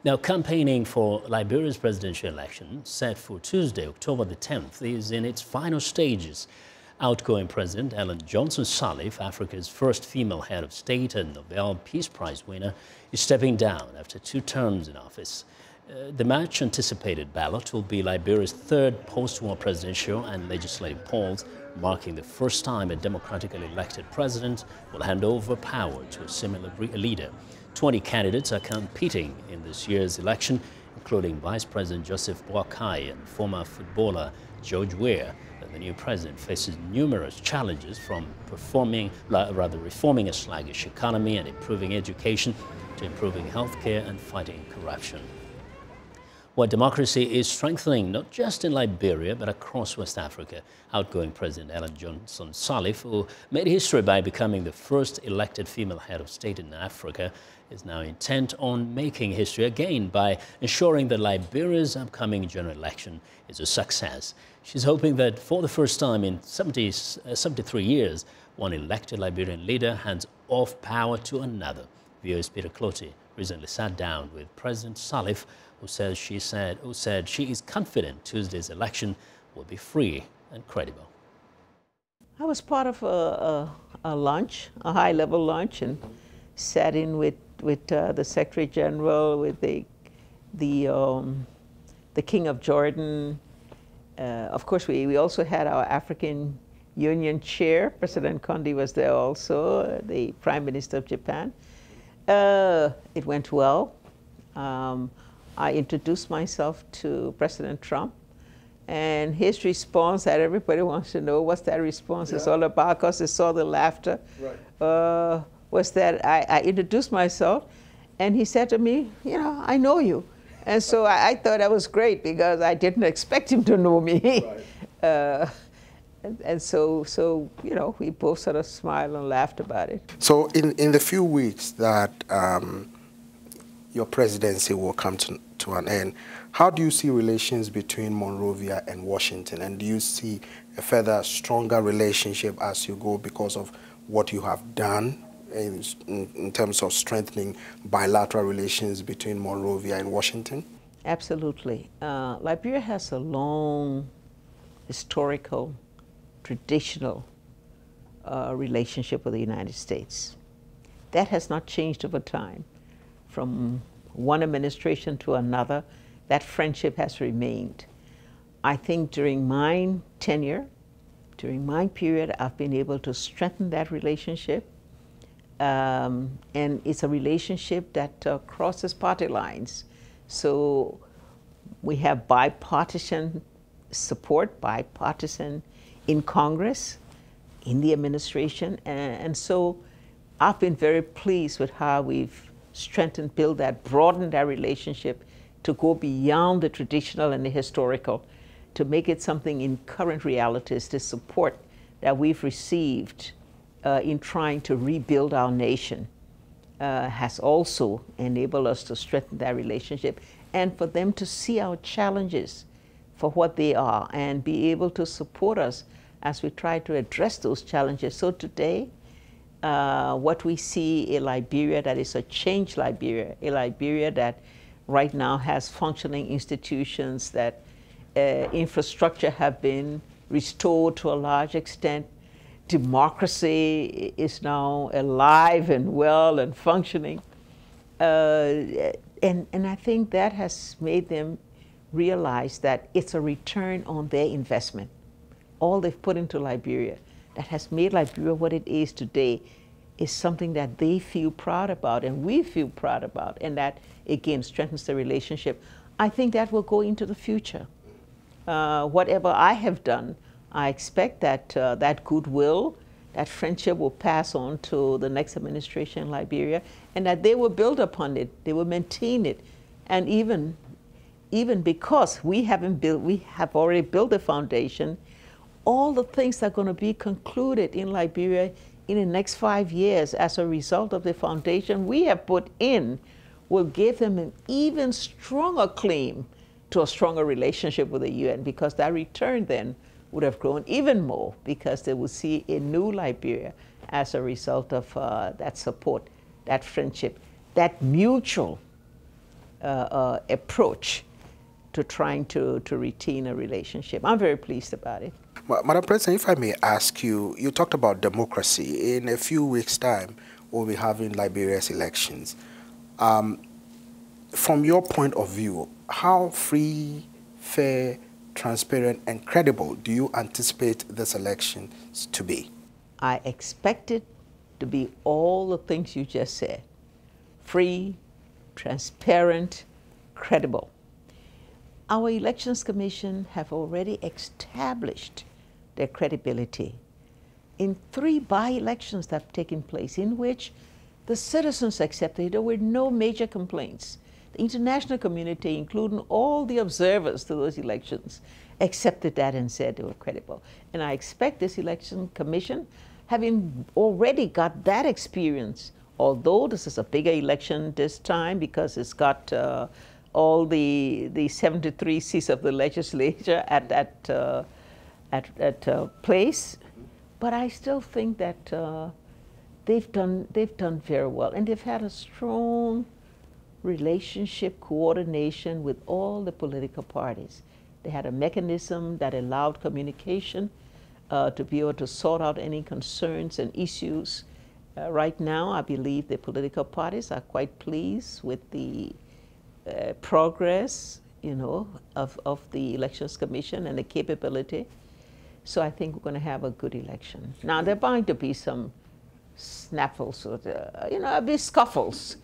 Now, campaigning for Liberia's presidential election, set for Tuesday, October the 10th, is in its final stages. Outgoing President Ellen Johnson Sirleaf, Africa's first female head of state and Nobel Peace Prize winner, is stepping down after 2 terms in office. The much-anticipated ballot will be Liberia's third post-war presidential and legislative polls, marking the first time a democratically elected president will hand over power to a similar leader. 20 candidates are competing in this year's election, including Vice President Joseph Boakai and former footballer George Weah. The new president faces numerous challenges, from reforming a sluggish economy and improving education to improving healthcare and fighting corruption. While democracy is strengthening not just in Liberia but across West Africa, outgoing President Ellen Johnson Sirleaf, who made history by becoming the first elected female head of state in Africa, is now intent on making history again by ensuring that Liberia's upcoming general election is a success. She's hoping that for the first time in 73 years, one elected Liberian leader hands off power to another. VOA's Peter Clottey recently sat down with President Sirleaf, who said she is confident Tuesday's election will be free and credible. I was part of a lunch, a high-level lunch, and sat in with the Secretary General, with the King of Jordan. Of course, we also had our African Union chair. President Clottey was there also, the Prime Minister of Japan. It went well. I introduced myself to President Trump, and his response that everybody wants to know what's that response is all about, because they saw the laughter, was that I introduced myself, and he said to me, you know, I know you. And so I thought that was great, because I didn't expect him to know me. And so, you know, we both sort of smiled and laughed about it. So in the few weeks that your presidency will come to an end, how do you see relations between Monrovia and Washington? And do you see a further stronger relationship as you go because of what you have done in terms of strengthening bilateral relations between Monrovia and Washington? Absolutely. Liberia has a long, historical, traditional relationship with the United States. That has not changed over time. From one administration to another, that friendship has remained. I think during my tenure, during my period, I've been able to strengthen that relationship. And it's a relationship that crosses party lines. So we have bipartisan support, bipartisan in Congress, in the administration. And so I've been very pleased with how we've strengthened, built that, broadened that relationship to go beyond the traditional and the historical, to make it something in current realities. The support that we've received in trying to rebuild our nation has also enabled us to strengthen that relationship, and for them to see our challenges for what they are and be able to support us as we try to address those challenges. So today, what we see in Liberia, that is a changed Liberia, a Liberia that right now has functioning institutions, that infrastructure have been restored to a large extent. Democracy is now alive and well and functioning. And I think that has made them realize that it's a return on their investment. All they've put into Liberia, that has made Liberia what it is today, is something that they feel proud about and we feel proud about, and that, again, strengthens the relationship. I think that will go into the future. Whatever I have done, I expect that that goodwill, that friendship will pass on to the next administration in Liberia, and that they will build upon it, they will maintain it. And even because we have already built the foundation, all the things that are going to be concluded in Liberia in the next 5 years as a result of the foundation we have put in will give them an even stronger claim to a stronger relationship with the UN, because that return then would have grown even more, because they will see a new Liberia as a result of that support, that friendship, that mutual approach to trying to retain a relationship. I'm very pleased about it. Madam President, if I may ask you, you talked about democracy. In a few weeks' time, we'll be having Liberia's elections. From your point of view, how free, fair, transparent, and credible do you anticipate this election to be? I expect it to be all the things you just said. Free, transparent, credible. Our Elections Commission have already established their credibility in 3 by-elections that have taken place in which the citizens accepted there were no major complaints. The international community, including all the observers to those elections, accepted that and said they were credible. And I expect this Election Commission, having already got that experience, although this is a bigger election this time because it's got all the 73 seats of the legislature at place, but I still think that they've done very well, and they've had a strong relationship, coordination with all the political parties. They had a mechanism that allowed communication to be able to sort out any concerns and issues. Right now, I believe the political parties are quite pleased with the progress, you know, of the Elections Commission and the capability. So I think we're going to have a good election. Now, there are bound to be some snaffles, or you know, a bit scuffles.